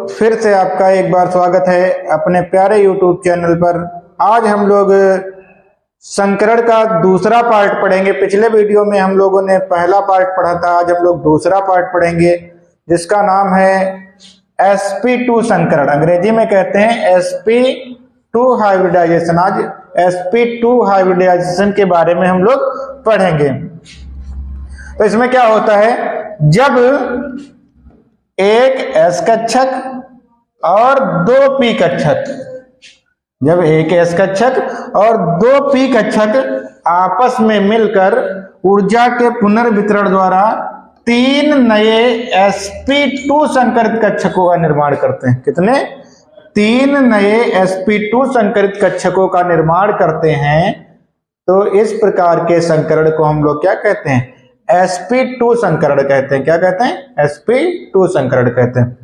फिर से आपका एक बार स्वागत है अपने प्यारे YouTube चैनल पर। आज हम लोग संकरण का दूसरा पार्ट पढ़ेंगे। पिछले वीडियो में हम लोगों ने पहला पार्ट पढ़ा था, आज हम लोग दूसरा पार्ट पढ़ेंगे जिसका नाम है sp2 संकरण। अंग्रेजी में कहते हैं sp2 हाइब्रिडाइजेशन। आज sp2 हाइब्रिडाइजेशन के बारे में हम लोग पढ़ेंगे। तो इसमें क्या होता है, जब एक S कक्षक और दो P कक्षक, जब एक S कक्षक और दो P कक्षक आपस में मिलकर ऊर्जा के पुनर्वितरण द्वारा तीन नए sp2 संकरित कक्षकों का निर्माण करते हैं। कितने? तीन नए sp2 संकरित कक्षकों का निर्माण करते हैं। तो इस प्रकार के संकरण को हम लोग क्या कहते हैं? sp2 संकरण कहते हैं। क्या कहते हैं? sp2 संकरण कहते हैं।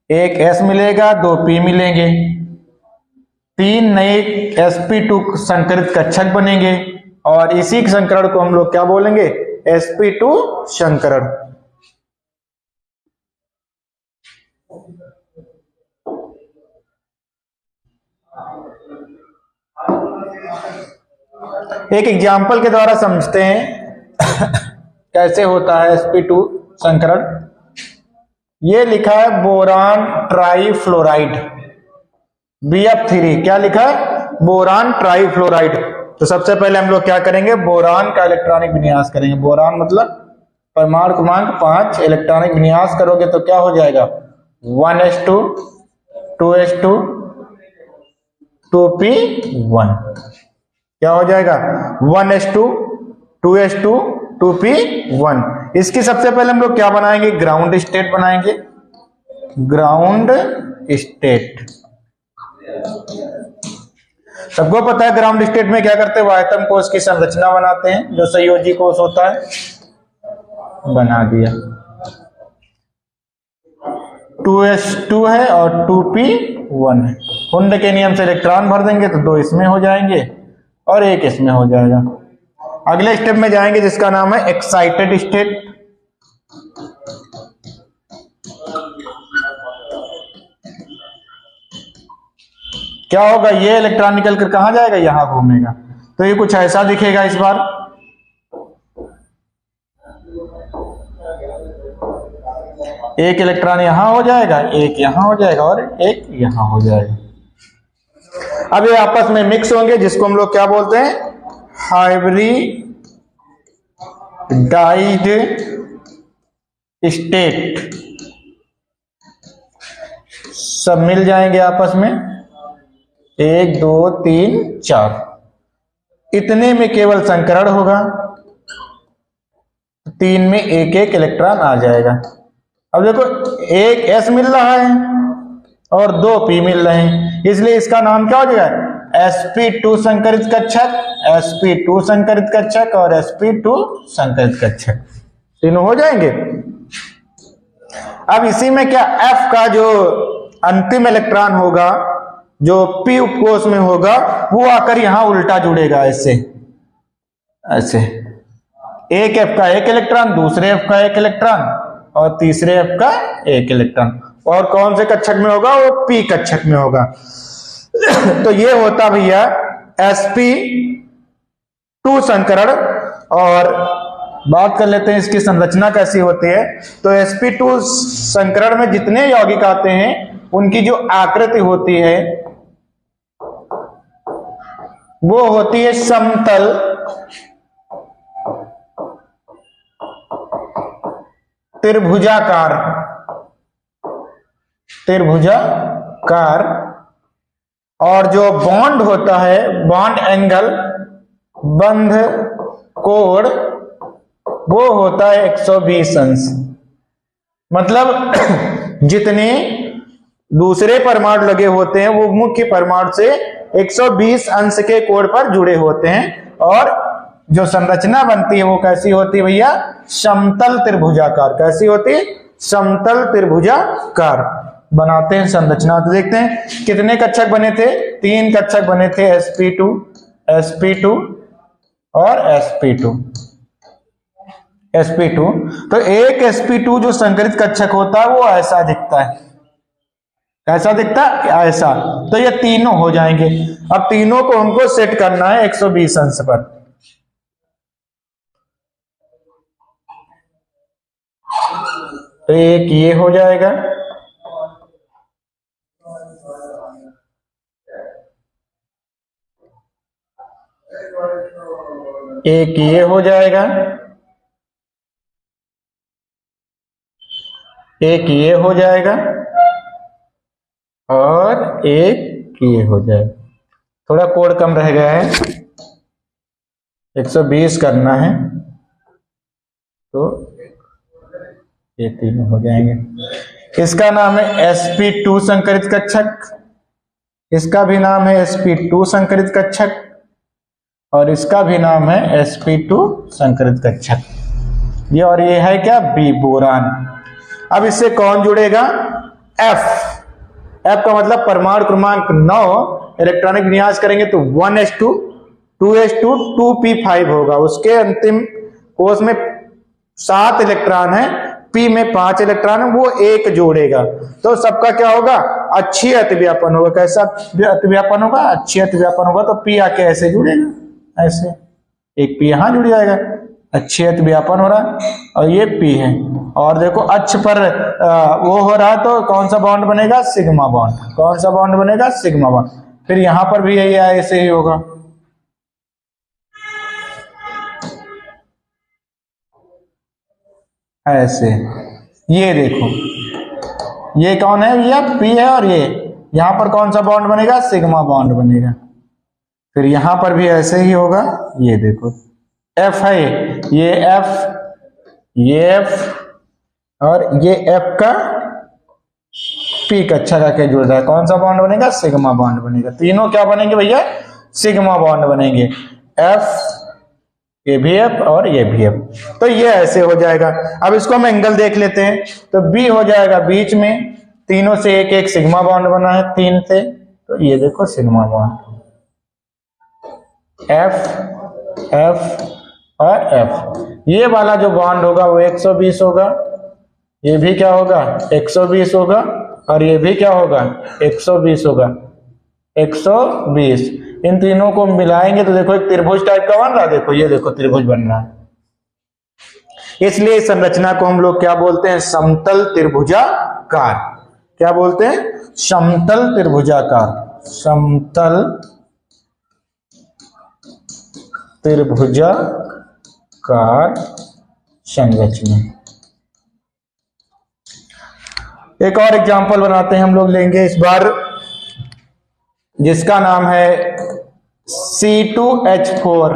एक S मिलेगा, दो P मिलेंगे, तीन नए sp2 संकरित कक्षक बनेंगे और इसी संकरण को हम लोग क्या बोलेंगे? sp2 संकरण। एक एग्जाम्पल के द्वारा समझते हैं कैसे होता है sp2 संकरण। ये लिखा है बोरान ट्राईफ्लोराइड BF3। क्या लिखा है? Boron trifluoride. तो सबसे पहले हम लोग क्या करेंगे? बोरान का इलेक्ट्रॉनिक विन्यास करेंगे। बोरान मतलब परमाणु क्रमांक 5। इलेक्ट्रॉनिक विन्यास करोगे तो क्या हो जाएगा? 1s2 2s2 2p1। क्या हो जाएगा? 1s2 2s2 2p1। इसकी सबसे पहले हम लोग क्या बनाएंगे? ग्राउंड स्टेट बनाएंगे। ग्राउंड स्टेट सबको पता है। ग्राउंड स्टेट में क्या करते हैं? वायतम कोश की संरचना बनाते हैं, जो संयोजी कोश होता है। बना दिया। 2s2 है और 2p1 है। कुंड के नियम से इलेक्ट्रॉन भर देंगे तो दो इसमें हो जाएंगे और एक इसमें हो जाएगा। अगले स्टेप में जाएंगे जिसका नाम है एक्साइटेड स्टेट। क्या होगा? ये इलेक्ट्रॉन निकल कर कहां जाएगा? यहां घूमेगा। तो ये कुछ ऐसा दिखेगा इस बार। एक इलेक्ट्रॉन यहां हो जाएगा, एक यहां हो जाएगा और एक यहां हो जाएगा। अब ये आपस में मिक्स होंगे, जिसको हम लोग क्या बोलते हैं? Hybridized state. सब मिल जाएंगे आपस में, 1 2 3 4। इतने में केवल संकरण होगा। 3 में एक एक इलेक्ट्रॉन आ जाएगा। अब देखो, एक S मिल रहा है और दो P मिल रहे हैं, इसलिए इसका नाम क्या हो जाएगा? sp2 संकरित कक्षक, sp2 संकरित कक्षक और sp2 संकरित कक्षक। तीनों हो जाएंगे। अब इसी में क्या F का जो अंतिम इलेक्ट्रॉन होगा, जो P उपकोष में होगा, वो आकर यहां उल्टा जुड़ेगा। ऐसे ऐसे एक F का एक इलेक्ट्रॉन, दूसरे F का एक इलेक्ट्रॉन और तीसरे F का एक इलेक्ट्रॉन। और कौन से कक्षक में होगा? वो P कक्षक में होगा। तो ये होता भैया sp2 संकरण। और बात कर लेते हैं इसकी संरचना कैसी होती है। तो sp2 संकरण में जितने यौगिक आते हैं उनकी जो आकृति होती है वो होती है समतल त्रिभुजाकार। त्रिभुजाकार। और जो बॉन्ड होता है, बॉन्ड एंगल, बंध कोण, वो होता है 120 अंश। मतलब जितने दूसरे परमाणु लगे होते हैं वो मुख्य परमाणु से 120 अंश के कोण पर जुड़े होते हैं। और जो संरचना बनती है वो कैसी होती है भैया? समतल त्रिभुजाकार। कैसी होती है? समतल त्रिभुजाकार बनाते हैं संरचना। तो देखते हैं कितने कक्षक बने थे? 3 कक्षक बने थे, sp2 और sp2। तो एक sp2 जो संकरित कक्षक होता है वो ऐसा दिखता है। कैसा दिखता है? ऐसा। तो ये तीनों हो जाएंगे। अब तीनों को हमको सेट करना है 120 अंश पर। तो एक ये हो जाएगा, एक ये हो जाएगा, एक ये हो जाएगा और एक ये हो जाएगा। थोड़ा कोड कम रह गया है, 120 करना है तो ये तीनों हो जाएंगे। इसका नाम है sp2 संकरित कक्षक, इसका भी नाम है sp2 संकरित कक्षक और इसका भी नाम है sp2 संकरित कक्षक। ये और ये है क्या? B, boron. अब इससे कौन जुड़ेगा? F। F का मतलब परमाणु क्रमांक 9, इलेक्ट्रॉनिक विन्यास करेंगे तो 1s2 2s2 2p5 होगा। उसके अंतिम कोष में 7 इलेक्ट्रॉन है, P में 5 इलेक्ट्रॉन है, वो एक जोड़ेगा। तो सबका क्या होगा? अच्छी अतिव्यापन होगा। कैसा अतिव्यापन होगा? अच्छी अतिव्यापन होगा। तो P आके ऐसे जुड़ेगा, ऐसे एक P यहां जुड़ जाएगा, अच्छी अतिव्यापन हो रहा है और ये P है। और देखो अक्ष पर वो हो रहा है तो कौन सा बॉन्ड बनेगा? Sigma bond. कौन सा बॉन्ड बनेगा? Sigma bond. फिर यहां पर भी यही ऐसे ही होगा। ऐसे ये देखो, ये कौन है? ये P है और ये यहां पर कौन सा बॉन्ड बनेगा? सिग्मा बॉन्ड बनेगा। फिर यहां पर भी ऐसे ही होगा। ये देखो F है, ये F, ये F और ये F का P कक्षा का के जुड़ रहा है। कौन सा बॉन्ड बनेगा? सिग्मा बॉन्ड बनेगा। तीनों क्या बनेंगे भैया? सिग्मा बॉन्ड बनेंगे। F, ये भी F और ये भी F। तो ये ऐसे हो जाएगा। अब इसको हम एंगल देख लेते हैं। तो B हो जाएगा बीच में, तीनों से एक एक सिग्मा बॉन्ड बना है 3 से, तो ये देखो सिग्मा बॉन्ड। F, F और F। ये वाला जो बॉन्ड होगा वो 120 होगा, ये भी क्या होगा? 120 होगा और ये भी क्या होगा? 120 होगा। 120 इन तीनों को मिलाएंगे तो देखो एक त्रिभुज टाइप का बन रहा है। देखो ये देखो त्रिभुज बन रहा है। इसलिए इस संरचना को हम लोग क्या बोलते हैं? समतल त्रिभुजाकार। क्या बोलते हैं? समतल त्रिभुजाकार। समतल त्रिभुजाकार संरचना। एक और एग्जांपल बनाते हैं हम लोग, लेंगे इस बार, जिसका नाम है C2H4।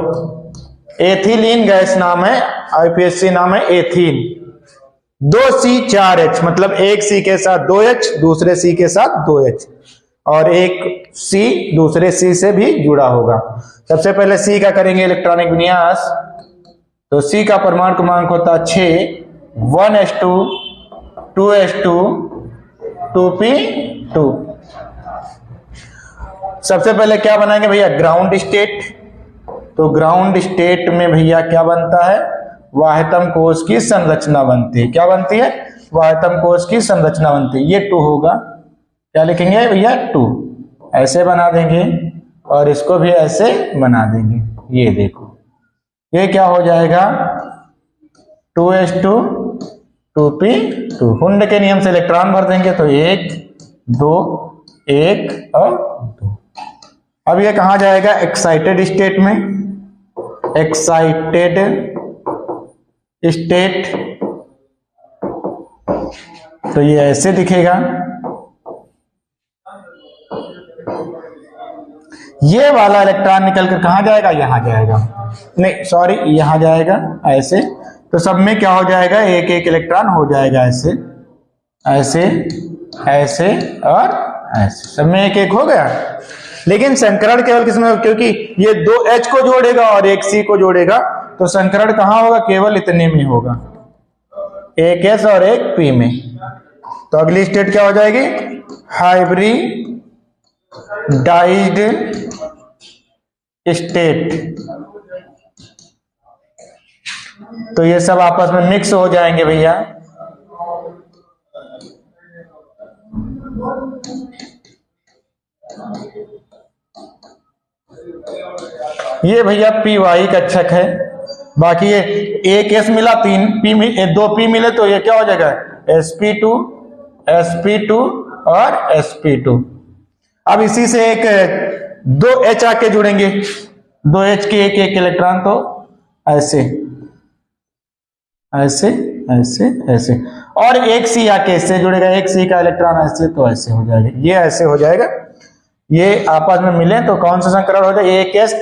एथिलीन गैस नाम है, IPSC नाम है एथीन। 2C4H मतलब एक C के साथ 2H, दूसरे C के साथ 2H और एक C दूसरे C से भी जुड़ा होगा। सबसे पहले C का करेंगे इलेक्ट्रॉनिक विन्यास। तो C का परमाणु क्रमांक होता है 6, 1s2 2s2 2p2। सबसे पहले क्या बनाएंगे भैया? Ground state. तो ग्राउंड स्टेट में भैया क्या बनता है? वाह्यतम कोश की संरचना बनती है। क्या बनती है? वाह्यतम कोश की संरचना बनती है। ये 2 होगा। क्या लिखेंगे भैया? 2। ऐसे बना देंगे और इसको भी ऐसे बना देंगे। ये देखो ये क्या हो जाएगा? 2s2 2p2। हुंड के नियम से इलेक्ट्रॉन भर देंगे तो 1 2 1 और 2। अब ये कहां जाएगा? एक्साइटेड स्टेट में। एक्साइटेड स्टेट तो ये ऐसे दिखेगा। ये वाला इलेक्ट्रॉन निकल कर कहां जाएगा? यहां जाएगा, नहीं सॉरी यहां जाएगा ऐसे। तो सब में क्या हो जाएगा? एक एक इलेक्ट्रॉन हो जाएगा ऐसे ऐसे ऐसे और ऐसे, सब में एक एक हो गया। लेकिन संकरण केवल किसमें? क्योंकि ये 2H को जोड़ेगा और एक C को जोड़ेगा, तो संकरण कहां होगा? केवल इतने में होगा, एक S और एक P में। तो अगली स्टेट क्या हो जाएगी? Hybridized state. तो ये सब आपस में मिक्स हो जाएंगे भैया। ये भैया पी वाई कक्षक है। बाकी ये एक एस मिला, 2 पी मिले तो ये क्या हो जाएगा, sp2 sp2 और sp2। अब इसी से एक 2 H आके जुड़ेंगे, 2 H के एक इलेक्ट्रॉन, तो ऐसे ऐसे ऐसे ऐसे, और एक सी आके इससे जुड़ेगा, एक सी का इलेक्ट्रॉन ऐसे, तो ऐसे हो जाएगा, ये ऐसे हो जाएगा। ये आपस में मिले तो कौन सा संकरण हो जाएगा, एक एस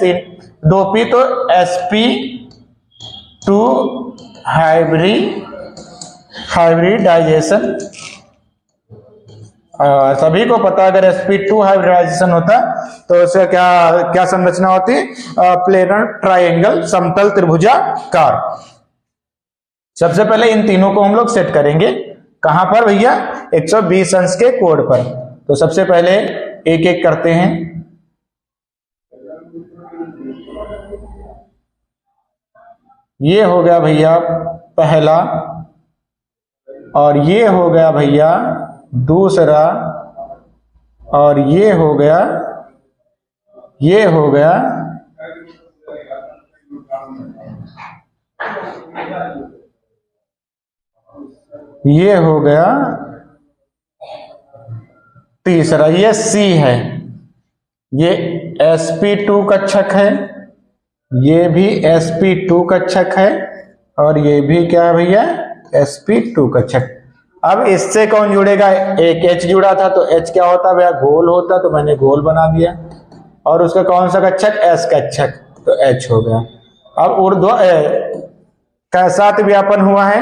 2 पी, तो sp2 हाइब्रिडाइजेशन। सभी को पता अगर sp2 हाइब्रिडाइजेशन होता तो उसका क्या संरचना होती, प्लेनर ट्रायंगल, समतल त्रिभुजाकार। सबसे पहले इन तीनों को हम लोग सेट करेंगे, कहां पर भैया, 120 अंश के कोण पर। तो सबसे पहले एक एक करते हैं। ये हो गया भैया पहला, और ये हो गया भैया दूसरा, और ये हो गया, ये हो गया तीसरा, ये सी है, ये sp2 कक्षक है, ये भी sp2 कक्षक है, और ये भी क्या है भैया, sp2 कक्षक। अब इससे कौन जुड़ेगा, एक H जुड़ा था तो H क्या होता भैया, गोल होता, तो मैंने गोल बना दिया। और उसका कौन सा कक्षक, S कक्षक, तो H हो गया। अब ऊर्ध्व कैसा व्यापन हुआ है,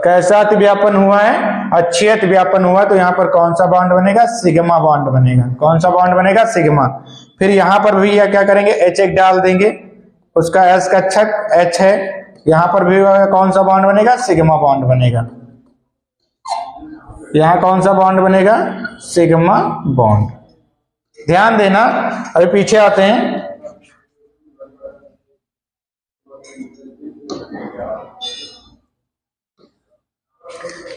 कैसा व्यापन हुआ है, अक्षीय व्यापन हुआ, तो यहां पर कौन सा बॉन्ड बनेगा, सिग्मा बॉन्ड बनेगा। कौन सा बॉन्ड बनेगा, सिग्मा। फिर यहां पर भी क्या करेंगे, H एक डाल देंगे, उसका S कक्षक H है, यहां पर भी कौन सा बॉन्ड बनेगा, सिग्मा बॉन्ड बनेगा। यहां कौन सा बॉन्ड बनेगा, सिग्मा बॉन्ड। ध्यान देना, अभी पीछे आते हैं।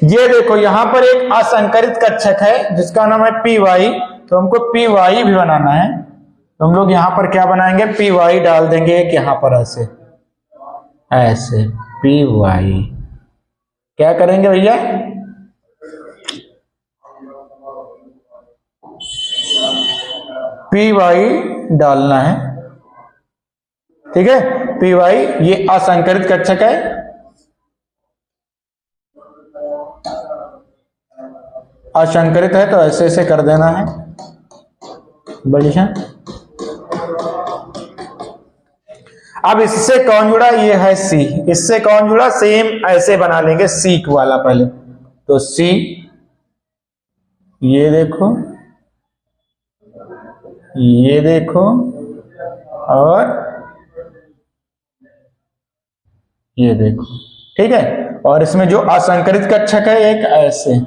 ये देखो यहां पर एक असंकरित कक्षक है जिसका नाम है पी वाई, तो हमको पी वाई भी बनाना है, तो हम लोग यहां पर क्या बनाएंगे, पी वाई डाल देंगे एक यहां पर, ऐसे ऐसे पी वाई। क्या करेंगे भैया, पी वाई डालना है, ठीक है। पी वाई ये असंकरित कक्षक है, असंकरित है, तो ऐसे ऐसे कर देना है, बढ़िया। अब इससे कौन जुड़ा, ये है सी, इससे कौन जुड़ा, सेम ऐसे बना लेंगे सी वाला पहले, तो सी, ये देखो, ये देखो, और ये देखो, ठीक है। और इसमें जो असंकरित कक्षक है एक ऐसे,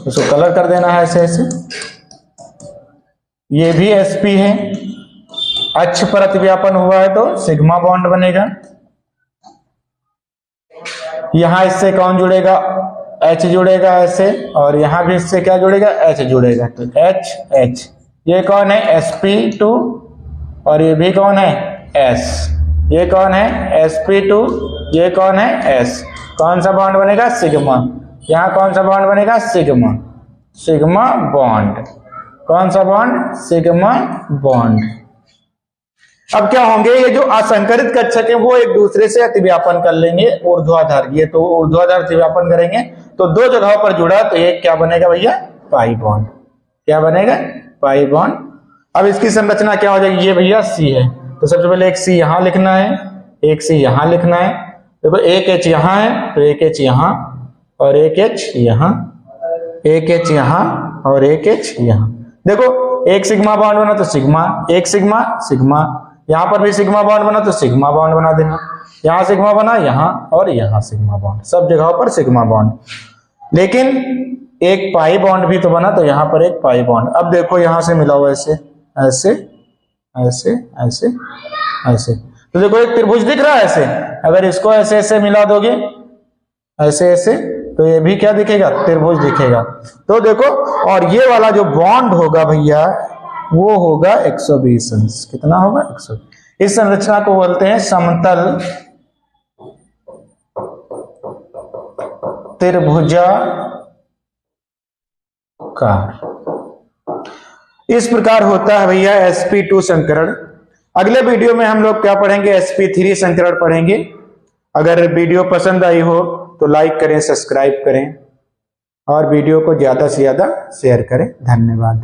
उसको कलर कर देना है ऐसे ऐसे। ये भी sp है, अक्ष पर अतिव्यापन हुआ है तो सिग्मा बॉन्ड बनेगा। यहां इससे कौन जुड़ेगा, H जुड़ेगा ऐसे, और यहां भी इससे क्या जुड़ेगा, H जुड़ेगा, तो H H। ये कौन है, sp2, और ये भी कौन है, S। ये कौन है, sp2, ये कौन है, S। कौन सा बॉन्ड बनेगा, सिग्मा। यहां कौन सा बॉन्ड बनेगा, सिग्मा, सिग्मा बॉन्ड। कौन सा बॉन्ड, सिग्मा बॉन्ड। अब क्या होंगे, ये जो असंकरित कक्षक है वो एक दूसरे से अतिव्यापन कर लेंगे ऊर्ध्वाधर, ये तो ऊर्ध्वाधर अतिव्यापन करेंगे, तो 2 जगहों पर जुड़ा, तो ये क्या बनेगा भैया, पाई बॉन्ड। क्या बनेगा, पाई बॉन्ड। अब इसकी संरचना क्या हो जाएगी, ये भैया सी है, तो सबसे पहले एक सी यहां लिखना है, एक सी यहां लिखना है, देखो एक H यहां है, तो एक H यहां, और एक H यहां, एक H यहां, और एक H यहां। देखो एक सिग्मा बॉन्ड बना तो सिग्मा, एक सिग्मा सिग्मा, यहां पर भी सिग्मा बॉन्ड बना तो सिग्मा बॉन्ड बना देना, यहां सिग्मा बना, यहां और यहां सिग्मा बॉन्ड, सब जगहों पर सिग्मा बॉन्ड। लेकिन एक पाई बॉन्ड भी तो बना, तो यहां पर एक पाई बॉन्ड। अब देखो यहां से मिला हुआ ऐसे ऐसे ऐसे ऐसे ऐसे, तो देखो एक त्रिभुज दिख रहा है ऐसे, अगर इसको ऐसे ऐसे मिला दोगे, ऐसे ऐसे, तो ये भी क्या दिखेगा, त्रिभुज दिखेगा। तो देखो, और ये वाला जो बॉन्ड होगा भैया वो होगा 120 अंश। कितना होगा, 120। इस संरचना को बोलते हैं समतल त्रिभुजाकार। इस प्रकार होता है भैया sp2 संकरण। अगले वीडियो में हम लोग क्या पढ़ेंगे, sp3 संकरण पढ़ेंगे। अगर वीडियो पसंद आई हो तो लाइक करें, सब्सक्राइब करें और वीडियो को ज्यादा से ज्यादा शेयर करें। धन्यवाद।